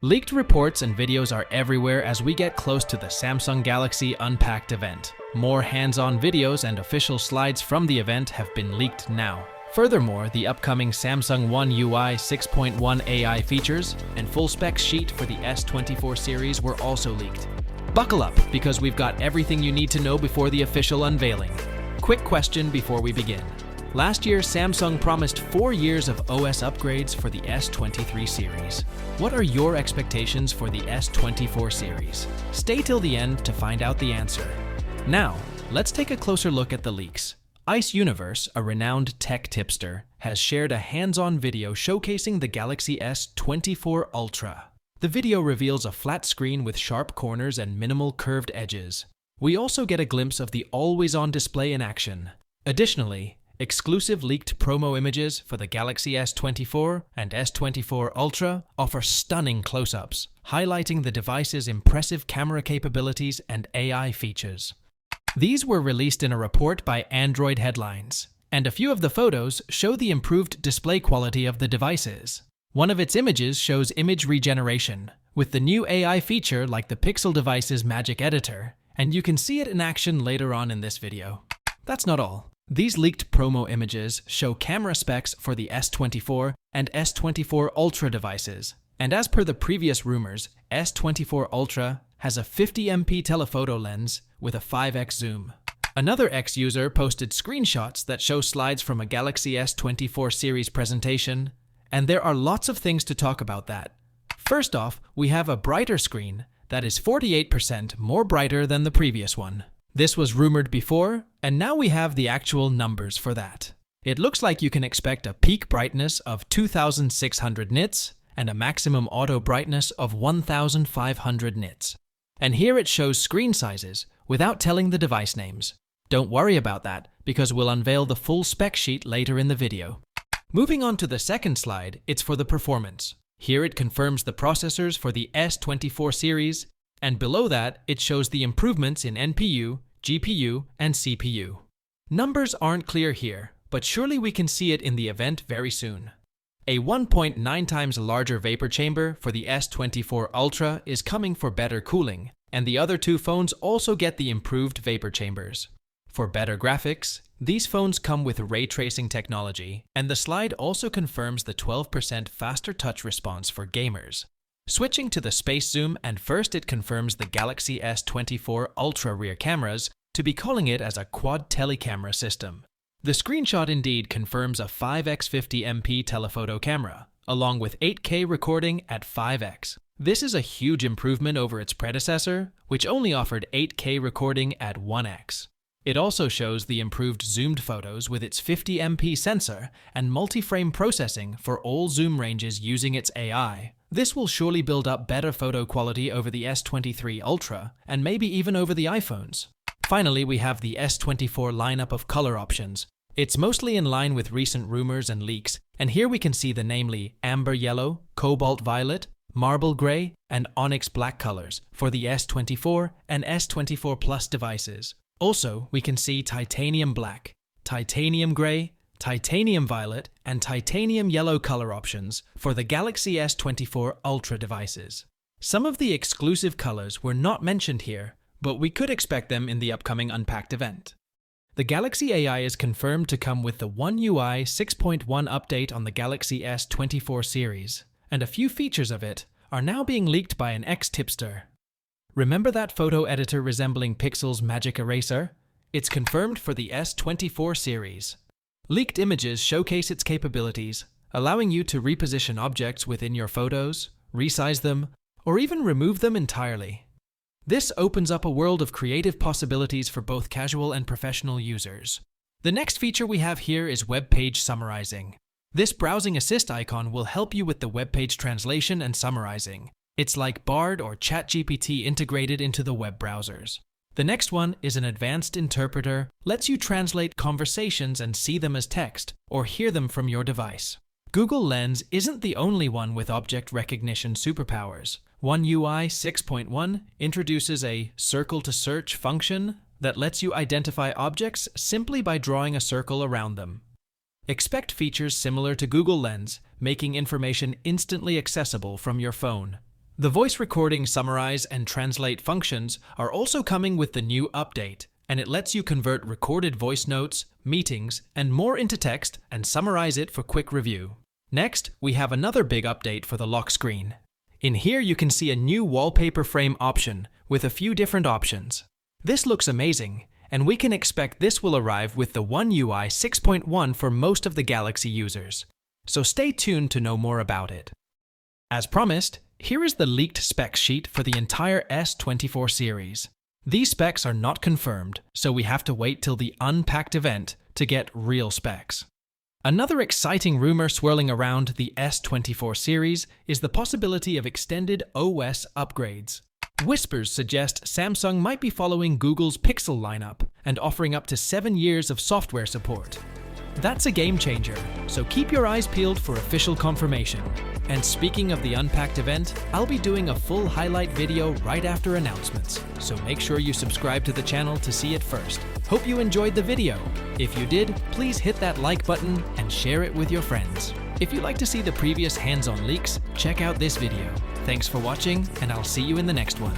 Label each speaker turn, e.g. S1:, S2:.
S1: Leaked reports and videos are everywhere as we get close to the Samsung Galaxy Unpacked event. More hands-on videos and official slides from the event have been leaked now. Furthermore, the upcoming Samsung One UI 6.1 AI features and full specs sheet for the S24 series were also leaked. Buckle up, because we've got everything you need to know before the official unveiling. Quick question before we begin. Last year, Samsung promised 4 years of OS upgrades for the S23 series. What are your expectations for the S24 series? Stay till the end to find out the answer. Now, let's take a closer look at the leaks. Ice Universe, a renowned tech tipster, has shared a hands-on video showcasing the Galaxy S24 Ultra. The video reveals a flat screen with sharp corners and minimal curved edges. We also get a glimpse of the always-on display in action. Additionally, exclusive leaked promo images for the Galaxy S24 and S24 Ultra offer stunning close-ups, highlighting the device's impressive camera capabilities and AI features. These were released in a report by Android Headlines, and a few of the photos show the improved display quality of the devices. One of its images shows image regeneration, with the new AI feature like the Pixel device's Magic Editor, and you can see it in action later on in this video. That's not all. These leaked promo images show camera specs for the S24 and S24 Ultra devices. And as per the previous rumors, S24 Ultra has a 50MP telephoto lens with a 5x zoom. Another X-user posted screenshots that show slides from a Galaxy S24 series presentation, and there are lots of things to talk about that. First off, we have a brighter screen that is 48% more brighter than the previous one. This was rumored before, and now we have the actual numbers for that. It looks like you can expect a peak brightness of 2600 nits and a maximum auto brightness of 1500 nits. And here it shows screen sizes without telling the device names. Don't worry about that, because we'll unveil the full spec sheet later in the video. Moving on to the second slide, it's for the performance. Here it confirms the processors for the S24 series, and below that, it shows the improvements in NPU, GPU, and CPU. Numbers aren't clear here, but surely we can see it in the event very soon. A 1.9 times larger vapor chamber for the S24 Ultra is coming for better cooling, and the other two phones also get the improved vapor chambers. For better graphics, these phones come with ray tracing technology, and the slide also confirms the 12% faster touch response for gamers. Switching to the space zoom, and first it confirms the Galaxy S24 Ultra rear cameras to be calling it as a quad telecamera system. The screenshot indeed confirms a 5x50MP telephoto camera, along with 8K recording at 5x. This is a huge improvement over its predecessor, which only offered 8K recording at 1x. It also shows the improved zoomed photos with its 50MP sensor and multi-frame processing for all zoom ranges using its AI. This will surely build up better photo quality over the S23 Ultra, and maybe even over the iPhones. Finally, we have the S24 lineup of color options. It's mostly in line with recent rumors and leaks, and here we can see the namely amber yellow, cobalt violet, marble gray, and onyx black colors for the S24 and S24 Plus devices. Also, we can see titanium black, titanium gray, titanium violet, and titanium yellow color options for the Galaxy S24 Ultra devices. Some of the exclusive colors were not mentioned here, but we could expect them in the upcoming Unpacked event. The Galaxy AI is confirmed to come with the One UI 6.1 update on the Galaxy S24 series, and a few features of it are now being leaked by an ex-tipster. Remember that photo editor resembling Pixel's Magic Eraser? It's confirmed for the S24 series. Leaked images showcase its capabilities, allowing you to reposition objects within your photos, resize them, or even remove them entirely. This opens up a world of creative possibilities for both casual and professional users. The next feature we have here is web page summarizing. This browsing assist icon will help you with the web page translation and summarizing. It's like Bard or ChatGPT integrated into the web browsers. The next one is an advanced interpreter, lets you translate conversations and see them as text, or hear them from your device. Google Lens isn't the only one with object recognition superpowers. One UI 6.1 introduces a circle to search function that lets you identify objects simply by drawing a circle around them. Expect features similar to Google Lens, making information instantly accessible from your phone. The voice recording, summarize, and translate functions are also coming with the new update, and it lets you convert recorded voice notes, meetings, and more into text and summarize it for quick review. Next, we have another big update for the lock screen. In here you can see a new wallpaper frame option with a few different options. This looks amazing, and we can expect this will arrive with the One UI 6.1 for most of the Galaxy users. So stay tuned to know more about it. As promised, here is the leaked specs sheet for the entire S24 series. These specs are not confirmed, so we have to wait till the Unpacked event to get real specs. Another exciting rumor swirling around the S24 series is the possibility of extended OS upgrades. Whispers suggest Samsung might be following Google's Pixel lineup and offering up to 7 years of software support. That's a game changer, so keep your eyes peeled for official confirmation. And speaking of the Unpacked event, I'll be doing a full highlight video right after announcements, so make sure you subscribe to the channel to see it first. Hope you enjoyed the video. If you did, please hit that like button and share it with your friends. If you'd like to see the previous hands-on leaks, check out this video. Thanks for watching, and I'll see you in the next one.